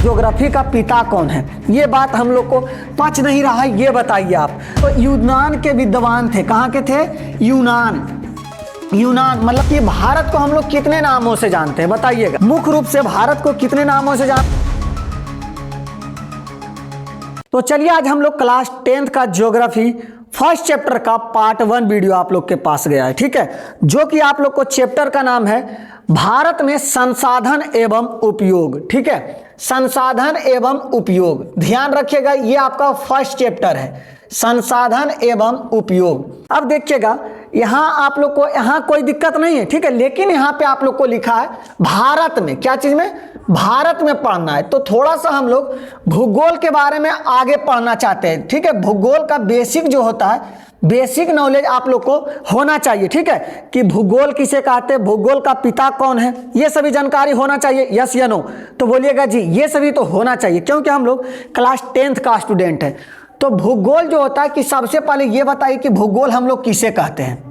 Geography का पिता कौन है, ये बात हम लोग को पच नहीं रहा है, ये बताइए आप। तो यूनान के विद्वान थे, कहाँ के थे? यूनान मतलब कि भारत को हम लोग कितने नामों से जानते हैं बताइएगा। मुख्य रूप से भारत को कितने नामों से जानते हैं? तो चलिए आज हम लोग क्लास 10th का ज्योग्राफी फर्स्ट चैप्टर का पार्ट 1 वीडियो आप लोग के पास गया है, ठीक है, जो कि आप लोग को चैप्टर का नाम है भारत में संसाधन एवं उपयोग। ठीक है, संसाधन एवं उपयोग, ध्यान रखिएगा, ये आपका फर्स्ट चैप्टर है, संसाधन एवं उपयोग। अब देखिएगा यहाँ आप लोग को यहाँ कोई दिक्कत नहीं है, ठीक है, लेकिन यहाँ पे आप लोग को लिखा है भारत में, क्या चीज में? भारत में पढ़ना है। तो थोड़ा सा हम लोग भूगोल के बारे में आगे पढ़ना चाहते हैं, ठीक है, भूगोल का बेसिक जो होता है, बेसिक नॉलेज आप लोग को होना चाहिए, ठीक है, कि भूगोल किसे कहते हैं, भूगोल का पिता कौन है, ये सभी जानकारी होना चाहिए, यस या नो? तो बोलिएगा जी, ये सभी तो होना चाहिए, क्योंकि हम लोग क्लास 10th का स्टूडेंट है। तो भूगोल जो होता है कि सबसे पहले ये बताइए कि भूगोल हम लोग किसे कहते हैं,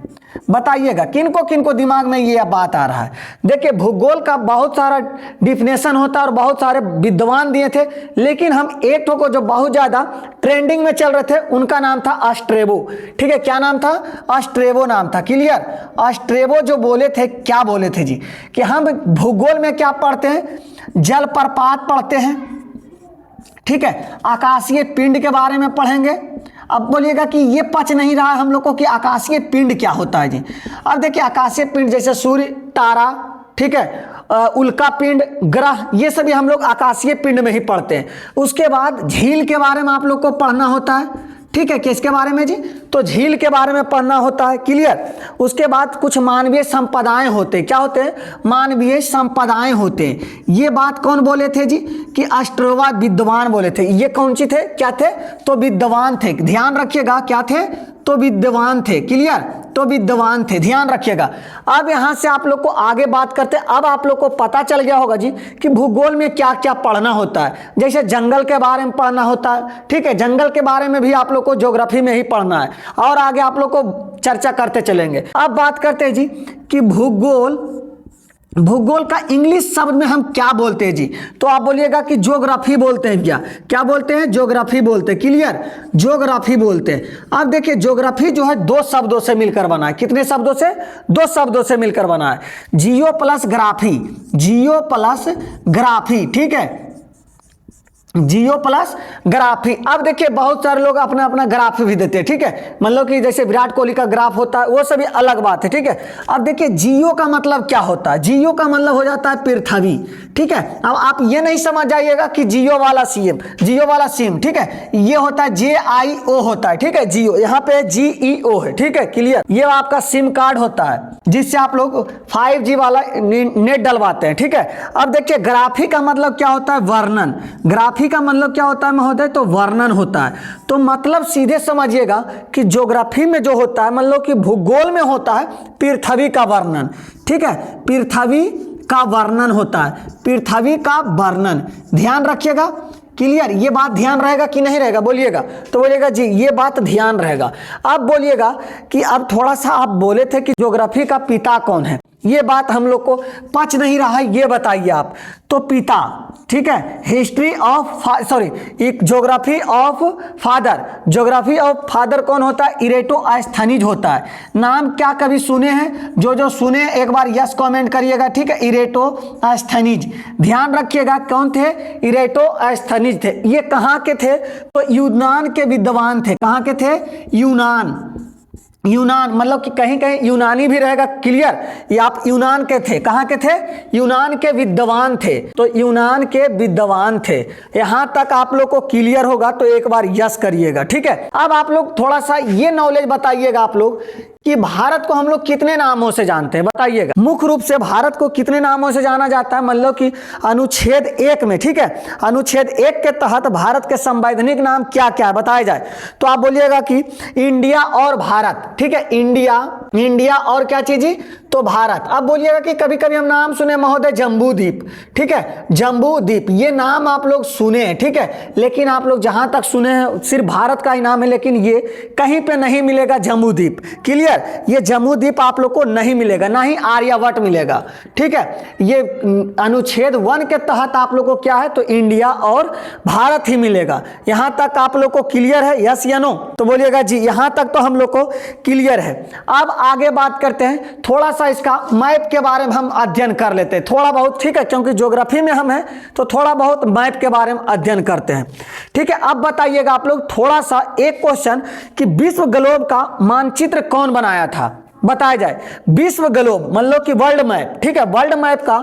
बताइएगा, किनको किनको दिमाग में ये बात आ रहा है। देखिए भूगोल का बहुत सारा डिफिनेशन होता है और बहुत सारे विद्वान दिए थे, लेकिन हम एक ठो को जो बहुत ज़्यादा ट्रेंडिंग में चल रहे थे उनका नाम था स्ट्रेबो, ठीक है, क्या नाम था? स्ट्रेबो नाम था, क्लियर। स्ट्रेबो जो बोले थे, क्या बोले थे जी, कि हम भूगोल में क्या पढ़ते हैं? जलप्रपात पढ़ते हैं, ठीक है, आकाशीय पिंड के बारे में पढ़ेंगे। अब बोलिएगा कि ये पच नहीं रहा है हम लोग को कि आकाशीय पिंड क्या होता है जी। अब देखिए आकाशीय पिंड जैसे सूर्य, तारा, ठीक है, उल्का पिंड, ग्रह, ये सभी हम लोग आकाशीय पिंड में ही पढ़ते हैं। उसके बाद झील के बारे में आप लोग को पढ़ना होता है, ठीक है, किसके बारे में जी? तो झील के बारे में पढ़ना होता है, क्लियर। उसके बाद कुछ मानवीय संपदाएं होते हैं, क्या होते हैं? मानवीय संपदाएं होते हैं। ये बात कौन बोले थे जी? कि स्ट्रेबो विद्वान बोले थे। ये कौन सी थे, क्या थे? तो विद्वान थे, ध्यान रखिएगा, क्या थे? तो विद्वान थे, क्लियर, तो विद्वान थे, ध्यान रखिएगा। अब यहां से आप लोग को आगे बात करते हैं। अब आप लोग को पता चल गया होगा जी कि भूगोल में क्या क्या पढ़ना होता है। जैसे जंगल के बारे में पढ़ना होता है, ठीक है, जंगल के बारे में भी आप लोग को ज्योग्राफी में ही पढ़ना है, और आगे आप लोग को चर्चा करते चलेंगे। अब बात करते हैं जी कि भूगोल का इंग्लिश शब्द में हम क्या बोलते हैं जी? तो आप बोलिएगा कि ज्योग्राफी बोलते हैं। क्या बोलते हैं? ज्योग्राफी बोलते हैं, क्लियर, ज्योग्राफी बोलते हैं। अब देखिए ज्योग्राफी जो है 2 शब्दों से मिलकर बना है। कितने शब्दों से? 2 शब्दों से मिलकर बना है, जियो प्लस ग्राफी, जियो प्लस ग्राफी, ठीक है, जियो प्लस ग्राफी। अब देखिए बहुत सारे लोग अपना अपना ग्राफ भी देते हैं, ठीक है, मतलब कि जैसे विराट कोहली का ग्राफ होता है, वो सभी अलग बात है, ठीक है। अब देखिए जियो का मतलब क्या होता है? जियो का मतलब हो जाता है पृथ्वी, ठीक है। अब आप ये नहीं समझ जाइएगा कि जियो वाला सीम, जियो वाला सिम, ठीक है, ये होता है JIO होता है, ठीक है, जियो, यहाँ पे GEO है, ठीक है, क्लियर। ये आपका सिम कार्ड होता है जिससे आप लोग 5G वाला नेट डलवाते हैं, ठीक है। अब देखिए ग्राफी का मतलब क्या होता है? वर्णन। ग्राफी का मतलब क्या होता है महोदय? तो वर्णन होता है। तो मतलब सीधे समझिएगा कि ज्योग्राफी में जो होता है, मतलब कि भूगोल में होता है पृथ्वी का वर्णन, ठीक है, पृथ्वी का वर्णन होता है, पृथ्वी का वर्णन, ध्यान रखिएगा, क्लियर। ये बात ध्यान रहेगा कि नहीं रहेगा? बोलिएगा। तो बोलिएगा जी ये बात ध्यान रहेगा। अब बोलिएगा कि अब थोड़ा सा आप बोले थे कि ज्योग्राफी का पिता कौन है, ये बात हम लोग को पच नहीं रहा है, ये बताइए आप। तो पिता, ठीक है, हिस्ट्री ऑफ एक geography of father, geography of father कौन होता है? इरेटोस्थनीज होता है। नाम क्या कभी सुने हैं? जो सुने एक बार यस कमेंट करिएगा, ठीक है, इरेटोस्थनीज, ध्यान रखिएगा कौन थे? इरेटोस्थनीज थे। ये कहाँ के थे? तो यूनान के विद्वान थे। कहाँ के थे? यूनान मतलब कि कहीं कहीं यूनानी भी रहेगा, क्लियर। ये आप यूनान के थे, कहाँ के थे? यूनान के विद्वान थे, तो यूनान के विद्वान थे। यहां तक आप लोग को क्लियर होगा तो एक बार यस करिएगा, ठीक है। अब आप लोग थोड़ा सा ये नॉलेज बताइएगा आप लोग कि भारत को हम लोग कितने नामों से जानते हैं, बताइएगा। मुख्य रूप से भारत को कितने नामों से जाना जाता है? मतलब कि अनुच्छेद 1 में, ठीक है, अनुच्छेद 1 के तहत भारत के संवैधानिक नाम क्या क्या है बताया जाए तो आप बोलिएगा कि इंडिया और भारत, ठीक है, इंडिया और क्या चीज? तो भारत। अब बोलिएगा कि कभी कभी हम नाम सुने महोदय जम्बू द्वीप, ठीक है, जम्बू द्वीप ये नाम आप लोग सुने हैं, ठीक है, लेकिन आप लोग जहां तक सुने हैं सिर्फ भारत का ही नाम है, लेकिन ये कहीं पे नहीं मिलेगा जम्बू द्वीप। क्लियर, ये जम्बू द्वीप आप लोग को नहीं मिलेगा, ना ही आर्यभट्ट मिलेगा, ठीक है। ये अनुच्छेद 1 के तहत आप लोग को क्या है, तो इंडिया और भारत ही मिलेगा। यहां तक आप लोग को क्लियर है, यस या नो? तो बोलिएगा जी, यहां तक तो हम लोग को क्लियर है। अब आगे बात करते हैं, थोड़ा सा इसका मैप के बारे में हम अध्ययन कर लेते हैं थोड़ा बहुत, ठीक है, क्योंकि ज्योग्राफी में हम हैं तो थोड़ा बहुत मैप के बारे में अध्ययन करते हैं, ठीक है। अब बताइएगा आप लोग थोड़ा सा एक क्वेश्चन कि विश्व ग्लोब का मानचित्र कौन बनाया था, बताया जाए। विश्व ग्लोब मान लो कि वर्ल्ड मैप, ठीक है, वर्ल्ड मैप का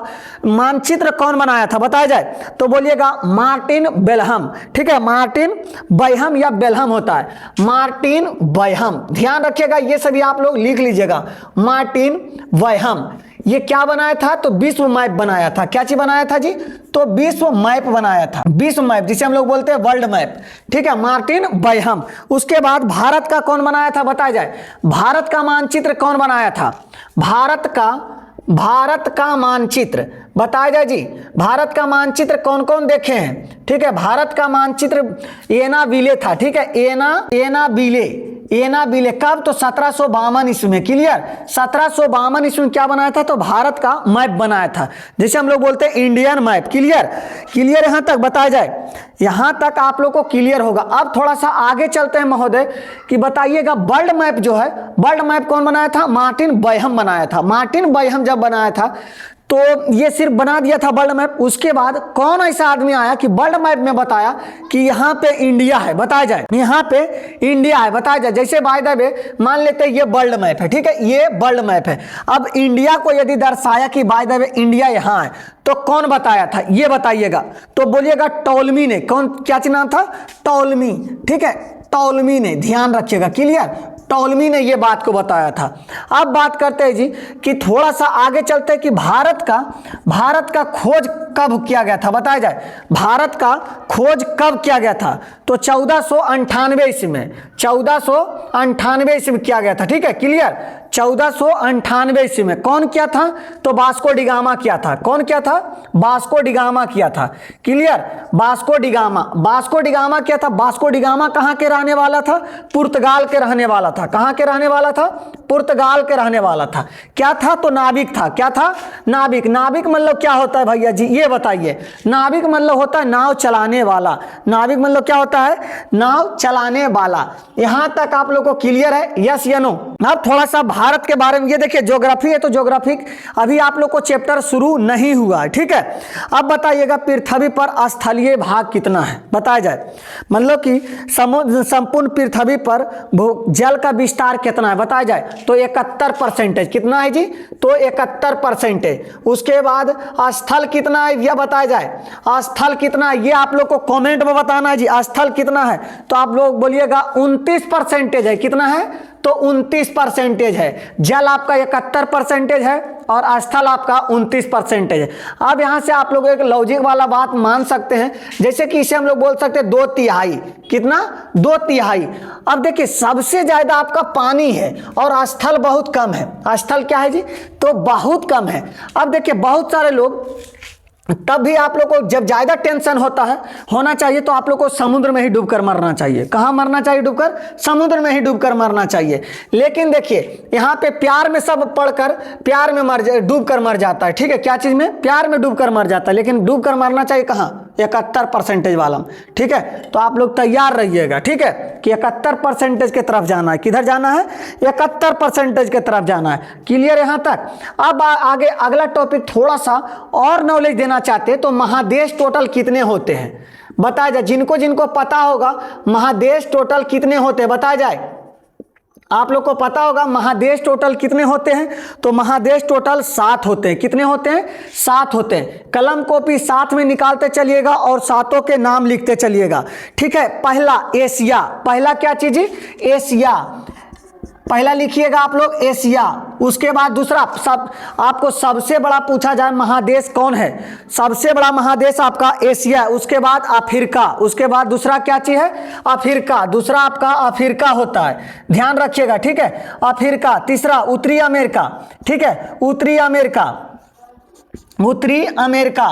मानचित्र कौन बनाया था, बताया जाए। तो बोलिएगा मार्टिन बेल्हम, ठीक है, मार्टिन बैहम या बेल्हम होता है, मार्टिन बैहम, ध्यान रखिएगा, ये सभी आप लोग लिख लीजिएगा, मार्टिन बैहम। ये क्या बनाया था, तो विश्व मैप बनाया था। क्या चीज बनाया था जी, तो विश्व मैप बनाया था, विश्व मैप जिसे हम लोग बोलते हैं वर्ल्ड मैप, ठीक है, मार्टिन बैहम। उसके बाद भारत का कौन बनाया था, बताया जाए। भारत का मानचित्र कौन बनाया था, भारत का मानचित्र बताया जाए जी। भारत का मानचित्र कौन कौन देखे हैं, ठीक है, भारत का मानचित्र एना बिले था, ठीक है, एना बिले कब, तो 1752 ईस्वी में। क्लियर, 1752 ईस्वी में क्या बनाया था, तो भारत का मैप बनाया था, जिसे हम लोग बोलते हैं इंडियन मैप। क्लियर, यहां तक बताया जाए, यहां तक आप लोग को क्लियर होगा। अब थोड़ा सा आगे चलते हैं महोदय कि बताइएगा वर्ल्ड मैप जो है, वर्ल्ड मैप कौन बनाया था, मार्टिन बैहम बनाया था। मार्टिन बैहम जब बनाया था तो ये सिर्फ बना दिया था वर्ल्ड मैप। उसके बाद कौन ऐसा आदमी आया कि वर्ल्ड मैप में बताया कि यहाँ पे इंडिया है, बताया जाए, यहाँ पे इंडिया है, बताया जाए। जैसे बाय द वे मान लेते हैं ये वर्ल्ड मैप है, ठीक है, ये वर्ल्ड मैप है। अब इंडिया को यदि दर्शाया कि बाय द वे इंडिया यहाँ है, तो कौन बताया था, ये बताइएगा। तो बोलिएगा टॉलमी ने, कौन, क्या नाम था, टॉलमी, ठीक है, टॉलमी ने, ध्यान रखिएगा। क्लियर, टॉलमी ने ये बात को बताया था। अब बात करते हैं जी कि थोड़ा सा आगे चलते हैं कि भारत का खोज कब किया गया था, बताया जाए। भारत का खोज कब किया गया था, तो 1498 ईस्वी में, 1498 ईस्वी में किया गया था, ठीक है। क्लियर, 1498 ईस्वी में कौन किया था, तो वास्को डिगामा किया था। कौन किया था, वास्को डिगामा किया था। क्लियर, वास्को डिगामा किया था। वास्को डिगामा कहाँ के रहने वाला था, पुर्तगाल के रहने वाला था। कहाँ के रहने वाला था, पुर्तगाल के रहने वाला था। क्या था, तो नाविक था। क्या था, नाविक। नाविक मतलब क्या होता है भैया जी, ये बताइए। नाविक मतलब होता है नाव चलाने वाला। नाविक मतलब क्या होता है, नाव चलाने वाला। यहां तक आप लोगों को क्लियर है, यस या नो? अब थोड़ा सा भारत के बारे में, ये देखिए ज्योग्राफी है तो ज्योग्राफी अभी आप लोग को चैप्टर शुरू नहीं हुआ है, ठीक है। अब बताइएगा पृथ्वी पर स्थलीय भाग कितना है, बताया जाए। मतलब कि संपूर्ण पृथ्वी पर जल का विस्तार कितना है, बताया जाए। तो 71%। कितना है जी, तो 71%। उसके बाद स्थल कितना है यह बताया जाए। स्थल कितना है ये आप लोग को कमेंट में बताना है जी। स्थल कितना है, तो आप लोग बोलिएगा 29% है। कितना है, तो 29% है। जल आपका 71% है और स्थल आपका 29% है। अब यहां से आप लोग एक लॉजिक वाला बात मान सकते हैं, जैसे कि इसे हम लोग बोल सकते हैं 2/3। कितना, 2/3। अब देखिए सबसे ज्यादा आपका पानी है और स्थल बहुत कम है। स्थल क्या है जी, तो बहुत कम है। अब देखिए बहुत सारे लोग, तब भी आप लोग को जब ज्यादा टेंशन होना चाहिए तो आप लोग को समुद्र में ही डूबकर मरना चाहिए। कहाँ मरना चाहिए डूबकर, समुद्र में ही डूबकर मरना चाहिए। लेकिन देखिए यहाँ पे प्यार में सब पढ़कर प्यार में डूबकर मर जाता है, ठीक है। क्या चीज में, प्यार में डूबकर मर जाता है। लेकिन डूबकर मरना चाहिए कहाँ, 71% वाला, ठीक है। तो आप लोग तैयार रहिएगा, ठीक है, कि 71% के तरफ जाना है। किधर जाना है, 71% के तरफ जाना है। क्लियर यहाँ तक। अब आगे अगला टॉपिक थोड़ा सा और नॉलेज देना चाहते हैं, तो महादेश टोटल कितने होते हैं बताया जाए। जिनको पता होगा महादेश टोटल कितने होते हैं बताया जाए। आप लोग को पता होगा महादेश टोटल कितने होते हैं, तो महादेश टोटल 7 होते हैं। कितने होते हैं, 7 होते हैं। कलम कॉपी साथ में निकालते चलिएगा और 7 के नाम लिखते चलिएगा, ठीक है। पहला एशिया, पहला क्या चीज, एशिया। पहला लिखिएगा आप लोग एशिया, उसके बाद दूसरा आपको सबसे बड़ा पूछा जाए महादेश कौन है, सबसे बड़ा महादेश आपका एशिया है, उसके बाद अफ्रीका, उसके बाद दूसरा क्या चीज है अफ्रीका, दूसरा आपका अफ्रीका होता है, ध्यान रखिएगा, ठीक है, अफ्रीका, तीसरा उत्तरी अमेरिका, ठीक है, उत्तरी अमेरिका, उत्तरी अमेरिका,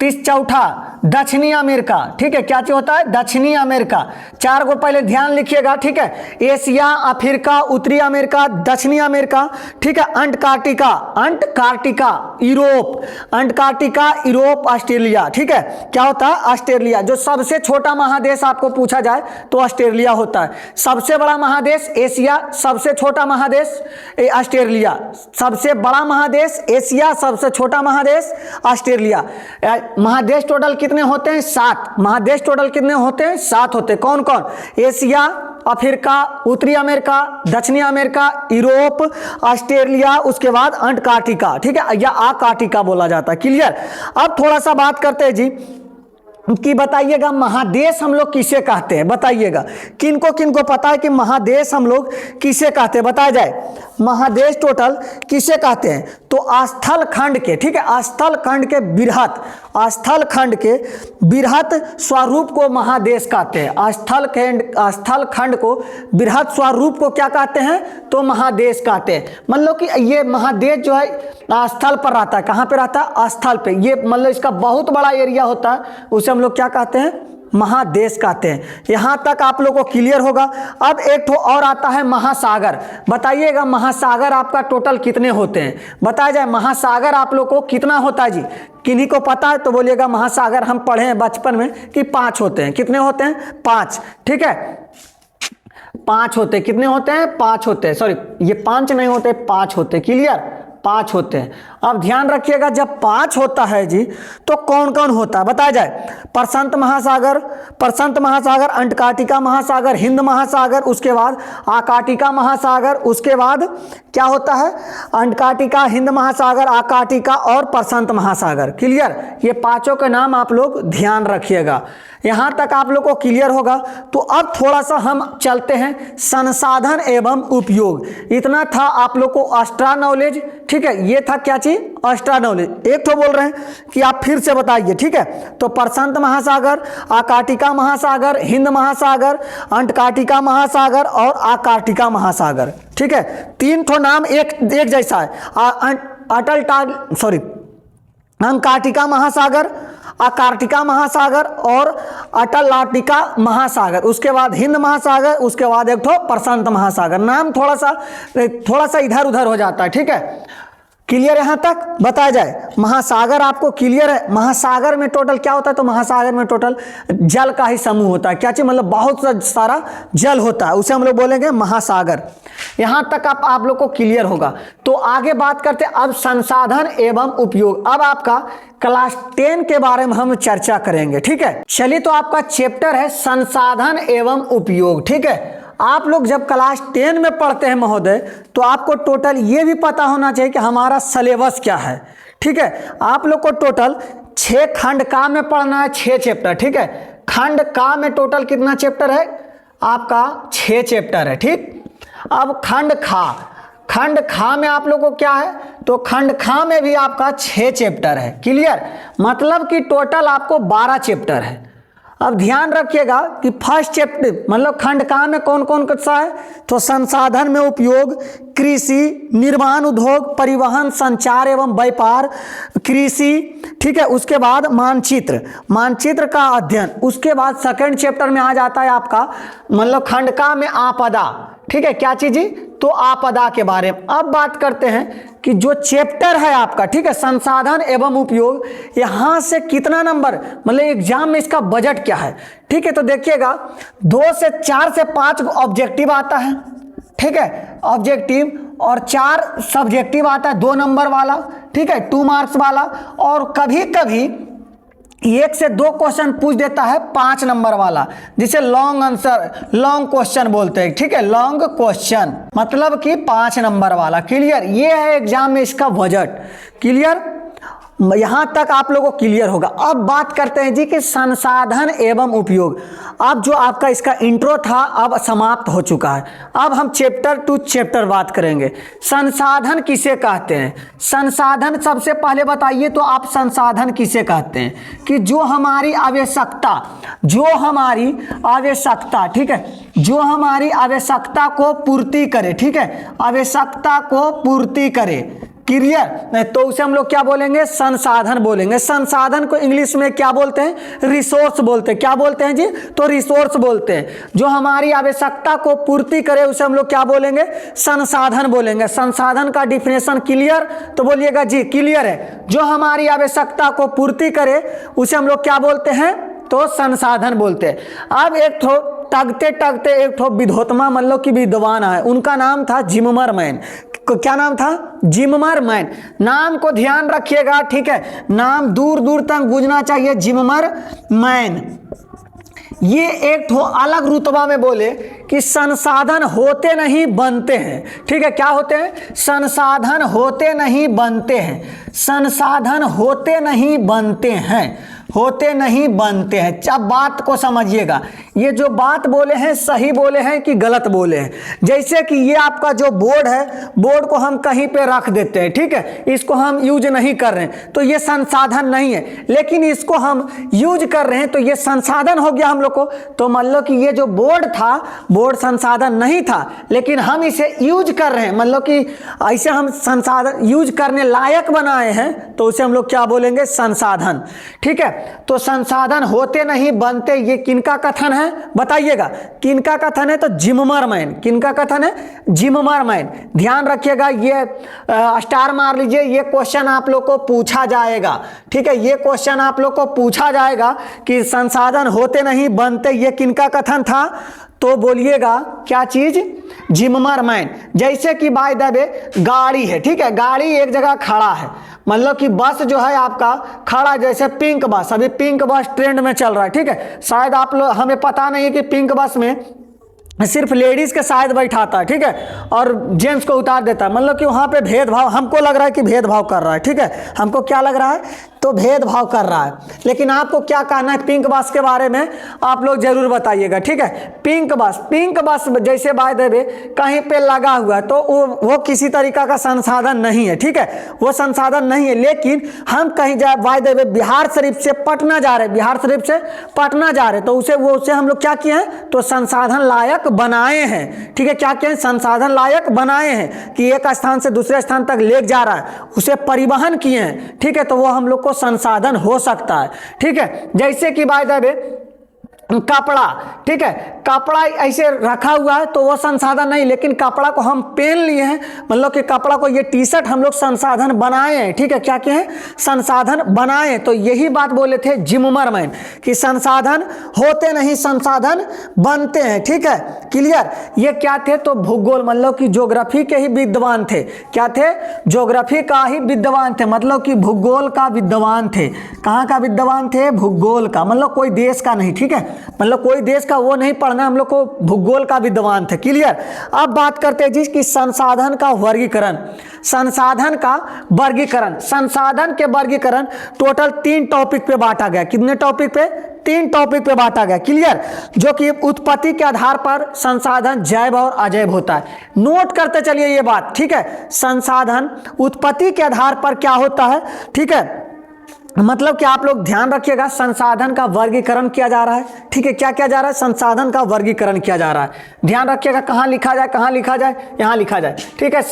चौथा दक्षिणी अमेरिका, ठीक है, क्या चीज होता है दक्षिणी अमेरिका, चार को पहले ध्यान लिखिएगा, ठीक है, एशिया, अफ्रीका, उत्तरी अमेरिका, दक्षिणी अमेरिका, ठीक है, Antarctica, Antarctica, Europe, Antarctica, Europe, Australia, ठीक है, क्या होता है ऑस्ट्रेलिया, जो सबसे छोटा महादेश आपको पूछा जाए तो ऑस्ट्रेलिया होता है, सबसे बड़ा महादेश एशिया, सबसे छोटा महादेश ऑस्ट्रेलिया, सबसे बड़ा महादेश एशिया, सबसे छोटा महादेश ऑस्ट्रेलिया। महादेश टोटल कितने होते हैं 7, महादेश टोटल कितने होते हैं 7 होते हैं, कौन कौन, एशिया, अफ्रीका, उत्तरी अमेरिका, दक्षिणी अमेरिका, यूरोप, ऑस्ट्रेलिया, उसके बाद अंटार्कटिका, ठीक है, या आर्कटिका बोला जाता है, क्लियर। अब थोड़ा सा बात करते हैं जी कि बताइएगा महादेश हम लोग किसे कहते हैं, बताइएगा किनको किनको पता है कि महादेश हम लोग किसे कहते हैं, बताया जाए महादेश टोटल किसे कहते हैं, तो स्थल खंड के, ठीक है, स्थल खंड के बृहत, स्थल खंड के बृहत स्वरूप को महादेश कहते हैं, स्थल खंड को बृहत स्वरूप को क्या कहते हैं तो महादेश कहते हैं। मतलब कि ये महादेश जो है स्थल पर रहता है, कहाँ पे रहता है स्थल पे, ये मतलब इसका बहुत बड़ा एरिया होता है, उसे हम लोग क्या कहते हैं महादेश कहते हैं। यहां तक आप लोगों को क्लियर होगा। अब एक तो और आता है महासागर, बताइएगा महासागर आपका टोटल कितने होते हैं, बताया जाए महासागर आप लोग को कितना होता है जी, किन्हीं को पता है तो बोलिएगा महासागर हम पढ़े हैं बचपन में कि 5 होते हैं, कितने होते हैं 5, ठीक है 5 होते हैं, कितने होते हैं 5 होते हैं, सॉरी ये 5 नहीं होते 5 होते, क्लियर 5 होते हैं। अब ध्यान रखिएगा जब 5 होता है जी तो कौन कौन होता है बताया जाए, प्रशांत महासागर, अंटार्कटिका महासागर, हिंद महासागर, उसके बाद आर्कटिका महासागर, उसके बाद क्या होता है अंटार्कटिका, हिंद महासागर, आर्कटिका और प्रशांत महासागर, क्लियर। ये पांचों के नाम आप लोग ध्यान रखिएगा, यहां तक आप लोग को क्लियर होगा। तो अब थोड़ा सा हम चलते हैं संसाधन एवं उपयोग। इतना था आप लोग को एक्स्ट्रा नॉलेज, ठीक है, ये था क्या चीज एक्स्ट्रा नॉलेज। एक तो बोल रहे हैं कि आप फिर से बताइए, ठीक है, तो प्रशांत महासागर, आर्कटिका महासागर, हिंद महासागर, अंटार्कटिका महासागर और आर्कटिका महासागर, ठीक है, 3 ठो नाम एक जैसा है, अंटार्कटिका महासागर, आर्कटिका महासागर और अटलांटिका महासागर, उसके बाद हिंद महासागर, उसके बाद एक ठो प्रशांत महासागर। नाम थोड़ा सा इधर उधर हो जाता है, ठीक है, क्लियर यहां तक बताया जाए। महासागर आपको क्लियर है, महासागर में टोटल क्या होता है, तो महासागर में टोटल जल का ही समूह होता है, क्या चीज मतलब बहुत सारा जल होता है, उसे हम लोग बोलेंगे महासागर। यहां तक आप लोग को क्लियर होगा। तो आगे बात करते हैं अब संसाधन एवं उपयोग। अब आपका क्लास 10 के बारे में हम चर्चा करेंगे, ठीक है। चलिए तो आपका चैप्टर है संसाधन एवं उपयोग, ठीक है। आप लोग जब क्लास 10 में पढ़ते हैं महोदय तो आपको टोटल ये भी पता होना चाहिए कि हमारा सिलेबस क्या है, ठीक है। आप लोग को टोटल 6 खंड का में पढ़ना है, 6 चैप्टर, ठीक है। खंड का में टोटल कितना चैप्टर है आपका 6 चैप्टर है, ठीक। अब खंड खा में आप लोग को क्या है, तो खंड खा में भी आपका 6 चैप्टर है, क्लियर। मतलब कि टोटल आपको 12 चैप्टर है। अब ध्यान रखिएगा कि फर्स्ट चैप्टर मतलब खंड का में कौन कौन सा है, तो संसाधन में उपयोग, कृषि, निर्माण उद्योग, परिवहन, संचार एवं व्यापार, कृषि, ठीक है। उसके बाद मानचित्र का अध्ययन। उसके बाद सेकंड चैप्टर में आ जाता है आपका मतलब खंड का में आपदा, ठीक है, क्या चीज, तो आपदा के बारे में। अब बात करते हैं कि जो चैप्टर है आपका, ठीक है, संसाधन एवं उपयोग, यहां से कितना नंबर मतलब एग्जाम में इसका बजट क्या है, ठीक है। तो देखिएगा 2 से 4 से 5 ऑब्जेक्टिव आता है, ठीक है, ऑब्जेक्टिव, और 4 सब्जेक्टिव आता है 2 नंबर वाला, ठीक है, 2 मार्क्स वाला, और कभी कभी 1 से 2 क्वेश्चन पूछ देता है 5 नंबर वाला, जिसे लॉन्ग क्वेश्चन बोलते हैं, ठीक है, लॉन्ग क्वेश्चन मतलब कि 5 नंबर वाला, क्लियर। ये है एग्जाम में इसका बजट, क्लियर। यहां तक आप लोगों को क्लियर होगा। अब बात करते हैं जी कि संसाधन एवं उपयोग। अब जो आपका इसका इंट्रो था अब समाप्त हो चुका है। अब हम चैप्टर टू चैप्टर बात करेंगे। संसाधन किसे कहते हैं? संसाधन सबसे पहले बताइए तो आप संसाधन किसे कहते हैं? कि जो हमारी आवश्यकता, ठीक है, जो हमारी आवश्यकता को पूर्ति करे, ठीक है, आवश्यकता को पूर्ति करे, क्लियर? नहीं तो उसे हम लोग क्या बोलेंगे? संसाधन बोलेंगे। संसाधन को इंग्लिश में क्या बोलते हैं? रिसोर्स बोलते हैं। क्या बोलते हैं जी? तो रिसोर्स बोलते हैं। जो हमारी आवश्यकता को पूर्ति करे उसे हम लोग क्या बोलेंगे? संसाधन बोलेंगे। संसाधन का डिफिनेशन क्लियर? तो बोलिएगा जी क्लियर है। जो हमारी आवश्यकता को पूर्ति करे उसे हम लोग क्या बोलते हैं? तो संसाधन बोलते हैं। अब एक टगते टगते एक विधोत्मा मतलब कि विद्वान है, उनका नाम था जिममरमैन। क्या नाम था? जिममरमैन। नाम को ध्यान रखिएगा, ठीक है, नाम दूर दूर तक गूंजना चाहिए, जिममरमैन। ये एक अलग रुतबा में बोले कि संसाधन होते नहीं बनते हैं, ठीक है। क्या होते हैं? संसाधन होते नहीं बनते हैं, संसाधन होते नहीं बनते हैं, होते नहीं बनते हैं। अब बात को समझिएगा, ये जो बात बोले हैं सही बोले हैं कि गलत बोले हैं? जैसे कि ये आपका जो बोर्ड है, बोर्ड को हम कहीं पे रख देते हैं, ठीक है, इसको हम यूज नहीं कर रहे हैं तो ये संसाधन नहीं है, लेकिन इसको हम यूज कर रहे हैं तो ये संसाधन हो गया हम लोग को। तो मान लो कि ये जो बोर्ड था, बोर्ड संसाधन नहीं था, लेकिन हम इसे यूज कर रहे हैं, मतलब कि ऐसे हम संसाधन यूज करने लायक बनाए हैं तो उसे हम लोग क्या बोलेंगे? संसाधन, ठीक है। तो संसाधन होते नहीं बनते, ये किनका कथन है बताइएगा? किनका कथन है? तो जिममरमैन। किनका कथन है? जिममरमैन। ध्यान रखिएगा, ये स्टार मार लीजिए, ये क्वेश्चन आप लोग को पूछा जाएगा, ठीक है, ये क्वेश्चन आप लोग को पूछा जाएगा कि संसाधन होते नहीं बनते ये किनका कथन था? तो बोलिएगा क्या चीज? जिममरमैन। जैसे कि बाय द वे गाड़ी है, ठीक है, गाड़ी एक जगह खड़ा है, मतलब कि बस जो है आपका खड़ा, जैसे पिंक बस, अभी पिंक बस ट्रेंड में चल रहा है, ठीक है। शायद आप लोग, हमें पता नहीं है कि पिंक बस में सिर्फ लेडीज के शायद बैठाता है, ठीक है, और जेंट्स को उतार देता है, मतलब कि वहां पे भेदभाव, हमको लग रहा है कि भेदभाव कर रहा है, ठीक है, हमको क्या लग रहा है? तो भेदभाव कर रहा है। लेकिन आपको क्या कहना है पिंक बस के बारे में? आप लोग जरूर बताइएगा, ठीक है। पिंक बस जैसे बाय द वे कहीं पे लगा हुआ है तो वो किसी तरीका का संसाधन नहीं है, ठीक है, वो संसाधन नहीं है। लेकिन हम कहीं जाए by the way Bihar Sharif से पटना जा रहे, बिहार शरीफ से पटना जा रहे, तो उसे हम लोग क्या किए हैं? तो संसाधन लायक बनाए हैं, ठीक है। क्या किए? संसाधन लायक बनाए हैं कि एक स्थान से दूसरे स्थान तक ले जा रहा है, उसे परिवहन किए हैं, ठीक है, तो वो हम लोग को संसाधन हो सकता है, ठीक है। जैसे कि बाय द वे कपड़ा, ठीक है, कपड़ा ऐसे रखा हुआ है तो वो संसाधन नहीं, लेकिन कपड़ा को हम पहन लिए हैं, मतलब कि कपड़ा को, ये टी शर्ट हम लोग संसाधन बनाए हैं, ठीक है। क्या किए हैं? संसाधन बनाए। तो यही बात बोले थे जिममरमैन कि संसाधन होते नहीं, संसाधन बनते हैं, ठीक है, क्लियर। ये क्या थे? तो भूगोल, मतलब कि ज्योग्राफी के ही विद्वान थे। क्या थे? ज्योग्राफी का ही विद्वान थे, मतलब कि भूगोल का विद्वान थे। कहाँ का विद्वान थे? भूगोल का, मतलब कोई देश का नहीं, ठीक है, मतलब कोई देश का वो नहीं पढ़ना, हम लोग को भूगोल का विद्वान थे, क्लियर। अब बात करते हैं जी कि संसाधन का वर्गीकरण। संसाधन का वर्गीकरण, संसाधन के वर्गीकरण टोटल 3 टॉपिक पे बांटा गया। कितने टॉपिक पे? 3 टॉपिक पे बांटा गया, क्लियर। जो कि उत्पत्ति के आधार पर संसाधन जैव और अजैव होता है। नोट करते चलिए ये बात, ठीक है। संसाधन उत्पत्ति के आधार पर क्या होता है, ठीक है, मतलब कि आप लोग ध्यान रखिएगा, संसाधन का वर्गीकरण किया जा रहा है, ठीक है। क्या किया जा रहा है? संसाधन का वर्गीकरण किया जा रहा है। ध्यान रखिएगा, कहाँ लिखा जाए, कहाँ लिखा जाए? यहाँ लिखा जाए, ठीक है।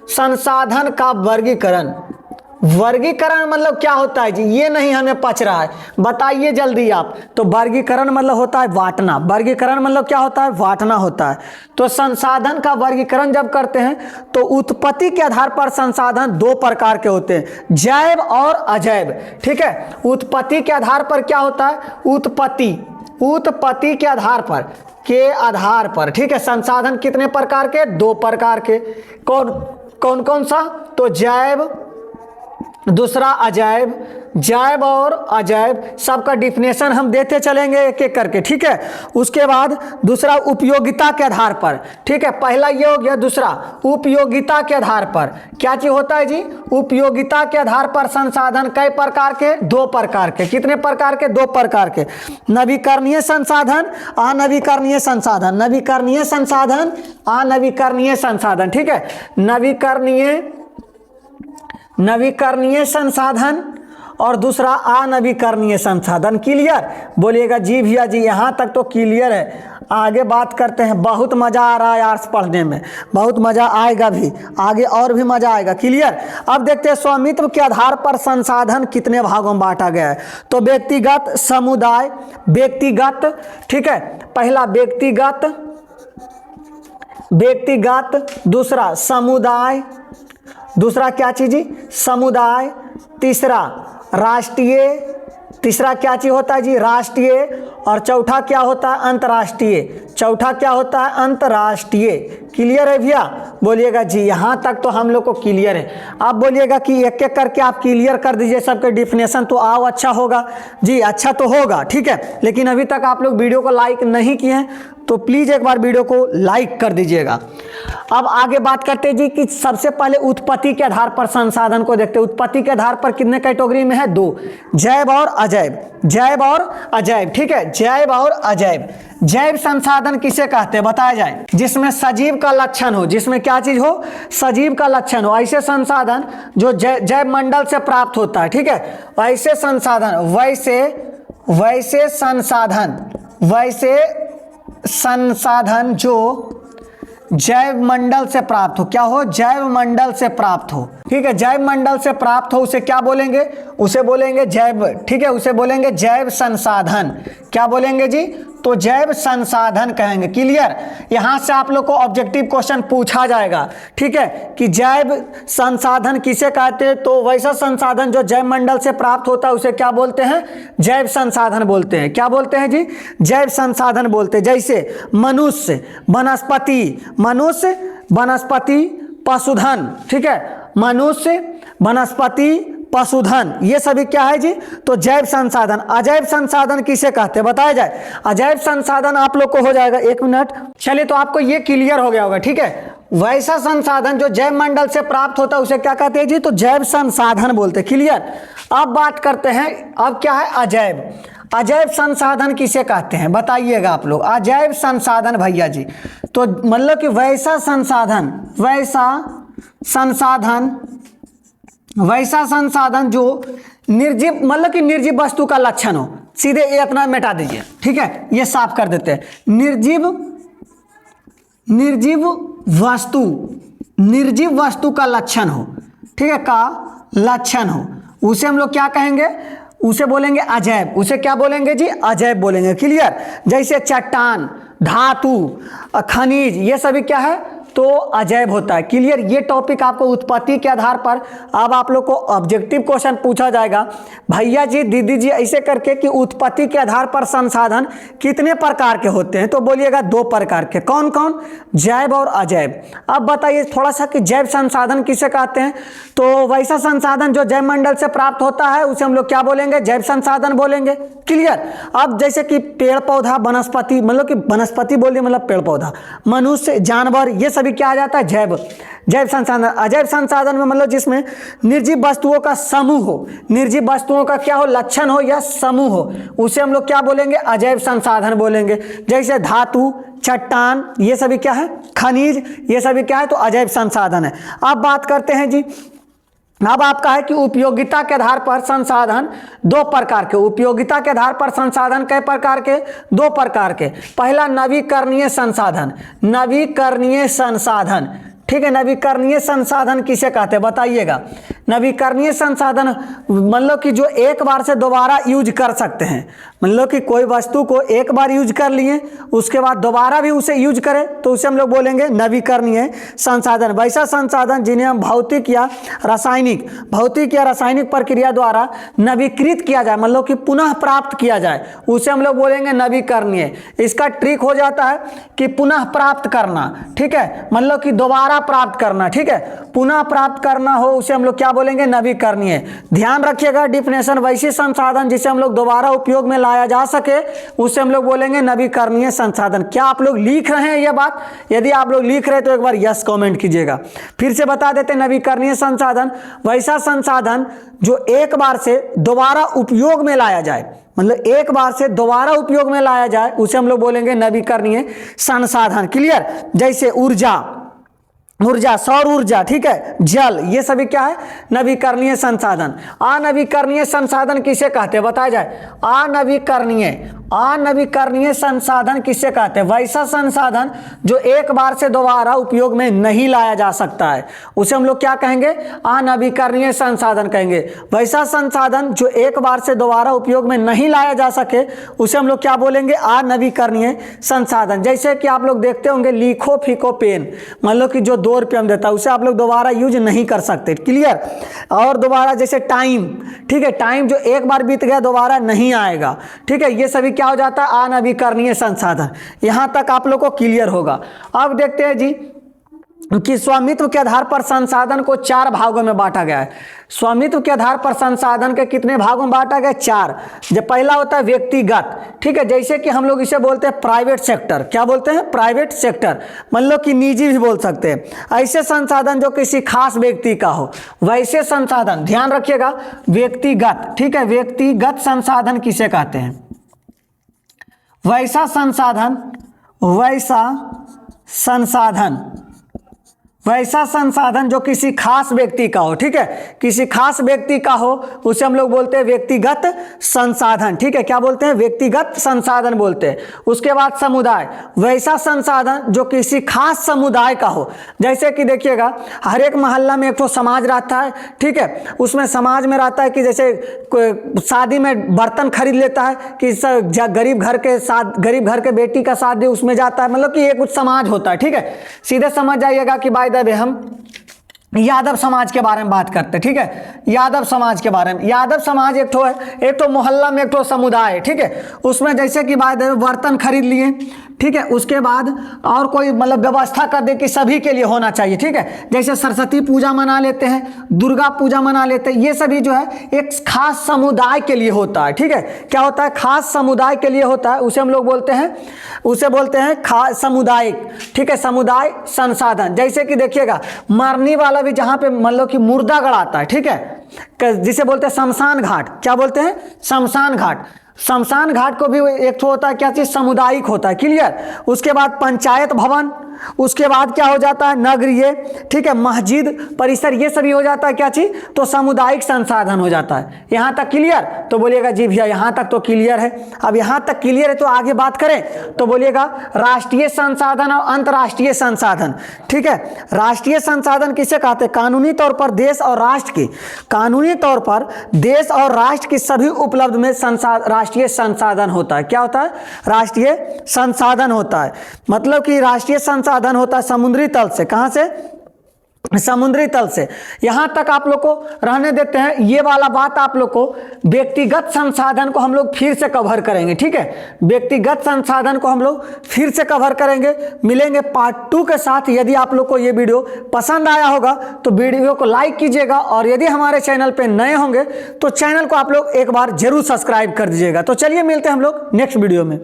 संसाधन का वर्गीकरण। वर्गीकरण मतलब क्या होता है जी? ये नहीं हमें पच रहा है, बताइए जल्दी आप। तो वर्गीकरण मतलब होता है बांटना। वर्गीकरण मतलब क्या होता है? बांटना होता है। तो संसाधन का वर्गीकरण जब करते हैं तो उत्पत्ति के आधार पर संसाधन 2 प्रकार के होते हैं, जैव और अजैव, ठीक है। उत्पत्ति के आधार पर क्या होता है? उत्पत्ति के आधार पर, ठीक है। संसाधन कितने प्रकार के? 2 प्रकार के। कौन कौन सा? तो जैव दूसरा अजैब, जैब और अजैब सबका डिफिनेशन हम देते चलेंगे एक एक करके, ठीक है। उसके बाद दूसरा उपयोगिता के आधार पर, ठीक है। पहला ये हो गया। दूसरा उपयोगिता के आधार पर क्या चीज होता है जी? उपयोगिता के आधार पर संसाधन कई प्रकार के? 2 प्रकार के। कितने प्रकार के? 2 प्रकार के। नवीकरणीय संसाधन, अनवीकरणीय संसाधन। नवीकरणीय संसाधन, अनवीकरणीय संसाधन, ठीक है। नवीकरणीय संसाधन और दूसरा अनवीकरणीय संसाधन। क्लियर? बोलिएगा जी भैया जी, यहाँ तक तो क्लियर है। आगे बात करते हैं। बहुत मज़ा आ रहा है आर्ट्स पढ़ने में, बहुत मज़ा आएगा भी आगे, और भी मज़ा आएगा। क्लियर? अब देखते हैं स्वामित्व के आधार पर संसाधन कितने भागों में बांटा गया है। तो व्यक्तिगत, समुदाय, व्यक्तिगत, ठीक है। पहला व्यक्तिगत, दूसरा समुदाय, दूसरा क्या चीज? समुदाय। तीसरा राष्ट्रीय, तीसरा क्या चीज होता है जी? राष्ट्रीय। और चौथा क्या होता है? अंतर्राष्ट्रीय। चौथा क्या होता है? अंतर्राष्ट्रीय। क्लियर है भैया? बोलिएगा जी, यहाँ तक तो हम लोग को क्लियर है। आप बोलिएगा कि एक एक करके आप क्लियर कर दीजिए सबके डिफिनेशन, तो आओ अच्छा होगा जी, अच्छा तो होगा, ठीक है। लेकिन अभी तक आप लोग वीडियो को लाइक नहीं किए हैं तो प्लीज़ एक बार वीडियो को लाइक कर दीजिएगा। अब आगे बात करते हैं जी कि सबसे पहले उत्पत्ति के आधार पर संसाधन को देखते हैं। उत्पत्ति के आधार पर कितने कैटेगरी में है? 2, जैव और अजैव। जैव और अजैव, ठीक है। जैव और अजैव। जैव संसाधन किसे कहते हैं बताया जाए? जिसमें सजीव का लक्षण हो, जिसमें क्या चीज हो? सजीव का लक्षण हो। ऐसे संसाधन जो जैव मंडल से प्राप्त होता है, ठीक है। ऐसे संसाधन, वैसे संसाधन जो जैव मंडल से प्राप्त हो। क्या हो? जैव मंडल से प्राप्त हो, ठीक है। जैव मंडल से प्राप्त हो उसे क्या बोलेंगे? उसे बोलेंगे जैव, ठीक है। उसे बोलेंगे जैव संसाधन। क्या बोलेंगे जी? तो जैव संसाधन कहेंगे। क्लियर? यहां से आप लोग को ऑब्जेक्टिव क्वेश्चन पूछा जाएगा, ठीक है, कि जैव संसाधन किसे कहते हैं? तो वैसा संसाधन जो जैव मंडल से प्राप्त होता है उसे क्या बोलते हैं? जैव संसाधन बोलते हैं। क्या बोलते हैं जी? जैव संसाधन बोलते हैं। जैसे मनुष्य, वनस्पति, पशुधन, ठीक है। मनुष्य, वनस्पति, पशुधन, ये सभी क्या है जी? तो जैव संसाधन। अजैव संसाधन किसे कहते हैं बताया जाए? अजैव संसाधन आप लोग को हो जाएगा, 1 मिनट। चलिए, तो आपको ये क्लियर हो गया होगा, ठीक है। वैसा संसाधन जो जैव मंडल से प्राप्त होता है उसे क्या कहते हैं जी? तो जैव संसाधन बोलते हैं। क्लियर? अब बात करते हैं, अब क्या है? अजैव। अजैव संसाधन किसे कहते हैं बताइएगा आप लोग? अजैव संसाधन भैया जी, तो मतलब कि वैसा संसाधन जो निर्जीव, मतलब कि निर्जीव वस्तु का लक्षण हो। सीधे ये अपना मिटा दीजिए, ठीक है, ये साफ कर देते हैं। निर्जीव वस्तु का लक्षण हो, ठीक है, का लक्षण हो, उसे हम लोग क्या कहेंगे? उसे बोलेंगे अजैव। उसे क्या बोलेंगे जी? अजैव बोलेंगे। क्लियर? जैसे चट्टान, धातु, खनिज, ये सभी क्या है? तो अजैव होता है। क्लियर? ये टॉपिक आपको उत्पत्ति के आधार पर, अब आप लोग को ऑब्जेक्टिव क्वेश्चन पूछा जाएगा, भैया जी, दीदी जी, ऐसे करके कि उत्पत्ति के आधार पर संसाधन कितने प्रकार के होते हैं? तो बोलिएगा 2 प्रकार के। कौन कौन? जैव और अजैव। अब बताइए थोड़ा सा कि जैव संसाधन किसे कहते हैं? तो वैसा संसाधन जो जैव मंडल से प्राप्त होता है उसे हम लोग क्या बोलेंगे? जैव संसाधन बोलेंगे। क्लियर? अब जैसे कि पेड़ पौधा, वनस्पति, मतलब कि वनस्पति बोलिए मतलब पेड़ पौधा, मनुष्य, जानवर, ये सभी क्या आ जाता है? जैव संसाधन। अजैव संसाधन में मतलब जिसमें निर्जीव वस्तुओं का समूह हो, निर्जीव वस्तुओं का क्या हो? लक्षण हो या समूह हो, उसे हम लोग क्या बोलेंगे? अजैव संसाधन बोलेंगे। जैसे धातु, चट्टान, ये सभी क्या है? खनिज, ये सभी क्या है? तो अजैव संसाधन है। अब बात करते हैं जी, अब आपका है कि उपयोगिता के आधार पर संसाधन 2 प्रकार के। उपयोगिता के आधार पर संसाधन कई प्रकार के? 2 प्रकार के। पहला नवीकरणीय संसाधन। नवीकरणीय संसाधन, ठीक है। नवीकरणीय संसाधन किसे कहते हैं बताइएगा? नवीकरणीय संसाधन मतलब कि जो एक बार से दोबारा यूज कर सकते हैं, मतलब कि कोई वस्तु को एक बार यूज कर लिए उसके बाद दोबारा भी उसे यूज करें तो उसे हम लोग बोलेंगे नवीकरणीय संसाधन। वैसा संसाधन जिन्हें हम भौतिक या रासायनिक प्रक्रिया द्वारा नवीकृत किया जाए, मतलब कि पुनः प्राप्त किया जाए, उसे हम लोग बोलेंगे नवीकरणीय। इसका ट्रिक हो जाता है कि पुनः प्राप्त करना, ठीक है, मतलब कि दोबारा दोबारा प्राप्त करना, ठीक है, पुनः प्राप्त करना हो उसे हम लोग क्या बोलेंगे, नवीकरणीय। ध्यान रखिएगा डिफिनेशन, वैसे संसाधन जिसे हम लोग दोबारा उपयोग में लाया जा सके उसे हम लोग बोलेंगे नवीकरणीय संसाधन। क्या आप लोग लिख रहे हैं यह बात? यदि आप लोग लिख रहे हैं तो एक बार यस कमेंट कीजिएगा। फिर से बता देते हैं, नवीकरणीय संसाधन वैसा संसाधन जो एक बार से दोबारा उपयोग में लाया जाए, मतलब एक बार से दोबारा उपयोग में लाया जाए उसे हम लोग बोलेंगे नवीकरणीय संसाधन। क्लियर? जैसे ऊर्जा, सौर ऊर्जा, ठीक है, जल, ये सभी क्या है, नवीकरणीय संसाधन। अनवीकरणीय संसाधन किसे कहते हैं बताया जाए? अनवीकरणीय संसाधन किसे कहते हैं? वैसा संसाधन जो एक बार से दोबारा उपयोग में नहीं लाया जा सकता है उसे हम लोग क्या कहेंगे, अनवीकरणीय संसाधन कहेंगे। वैसा संसाधन जो एक बार से दोबारा उपयोग में नहीं लाया जा सके उसे हम लोग क्या बोलेंगे, अनवीकरणीय संसाधन। जैसे कि आप लोग देखते होंगे लिखो फीको पेन, मान लो कि जो 2 रुपये में देता है उसे आप लोग दोबारा यूज नहीं कर सकते। क्लियर? और दोबारा जैसे टाइम, ठीक है, टाइम जो एक बार बीत गया दोबारा नहीं आएगा, ठीक है, ये सभी क्या हो जाता है, अनवीकरणीय संसाधन। यहां तक आप लोग को क्लियर होगा। अब देखते हैं जी कि स्वामित्व के आधार पर संसाधन को 4 भागों में बांटा गया है। स्वामित्व के आधार पर संसाधन के कितने भागों में बांटा गया? 4। जब पहला होता है व्यक्तिगत, ठीक है, जैसे कि हम लोग इसे बोलते हैं प्राइवेट सेक्टर। क्या बोलते हैं? प्राइवेट सेक्टर, मतलब कि निजी भी बोल सकते हैं। ऐसे संसाधन जो किसी खास व्यक्ति का हो, वैसे संसाधन, ध्यान रखिएगा, व्यक्तिगत, ठीक है, व्यक्तिगत संसाधन किसे कहते हैं? वैसा संसाधन जो किसी खास व्यक्ति का हो, ठीक है, किसी खास व्यक्ति का हो उसे हम लोग बोलते हैं व्यक्तिगत संसाधन, ठीक है, क्या बोलते हैं? व्यक्तिगत संसाधन बोलते हैं। उसके बाद समुदाय, वैसा संसाधन जो किसी खास समुदाय का हो। जैसे कि देखिएगा हर एक मोहल्ला में एक तो समाज रहता है, ठीक है, उसमें समाज में रहता है कि जैसे शादी में बर्तन खरीद लेता है कि गरीब घर के बेटी का शादी उसमें जाता है, मतलब कि ये कुछ समाज होता है, ठीक है। सीधे समझ जाइएगा कि हम यादव समाज के बारे में बात करते हैं, ठीक है, यादव समाज के बारे में। यादव समाज एक तो मोहल्ला में एक तो समुदाय है, ठीक है, उसमें जैसे कि बर्तन खरीद लिए, ठीक है, उसके बाद और कोई मतलब व्यवस्था कर दे कि सभी के लिए होना चाहिए, ठीक है, जैसे सरस्वती पूजा मना लेते हैं, दुर्गा पूजा मना लेते हैं, ये सभी जो है एक खास समुदाय के लिए होता है, ठीक है। क्या होता है? खास समुदाय के लिए होता है, उसे हम लोग बोलते हैं खास सामुदायिक, ठीक है, समुदाय संसाधन। जैसे कि देखिएगा मरने वाला भी जहाँ पे मतलब कि मुर्दा गड़ाता है, ठीक है, जिसे बोलते हैं शमशान घाट। क्या बोलते हैं? शमशान घाट। शमशान घाट को भी एक तो होता है क्या चीज, सामुदायिक होता है। क्लियर? उसके बाद पंचायत भवन, उसके बाद क्या हो जाता है, नगरीय, ठीक है, मस्जिद परिसर, ये सभी हो जाता है क्या चीज, तो सामुदायिक संसाधन हो जाता है। यहां तक क्लियर? तो बोलिएगा जी भैया यहां तक तो क्लियर है। अब यहां तक क्लियर है तो आगे बात करें तो बोलिएगा राष्ट्रीय संसाधन और अंतर्राष्ट्रीय संसाधन, ठीक है। राष्ट्रीय संसाधन किसे कहते हैं? कानूनी तौर पर देश और राष्ट्र की, कानूनी तौर पर देश और राष्ट्र की सभी उपलब्ध में राष्ट्रीय संसाधन होता है। क्या होता है? राष्ट्रीय संसाधन होता है। मतलब कि राष्ट्रीय संसाधन होता है समुद्री तल से। कहां से? समुद्री तल से। यहां तक आप लोग को रहने देते हैं। ये वाला बात आप लोग को व्यक्तिगत संसाधन को हम लोग फिर से कवर करेंगे, ठीक है, व्यक्तिगत संसाधन को हम लोग फिर से कवर करेंगे। मिलेंगे पार्ट 2 के साथ। यदि आप लोग को ये वीडियो पसंद आया होगा तो वीडियो को लाइक कीजिएगा, और यदि हमारे चैनल पे नए होंगे तो चैनल को आप लोग एक बार जरूर सब्सक्राइब कर दीजिएगा। तो चलिए मिलते हैं हम लोग नेक्स्ट वीडियो में।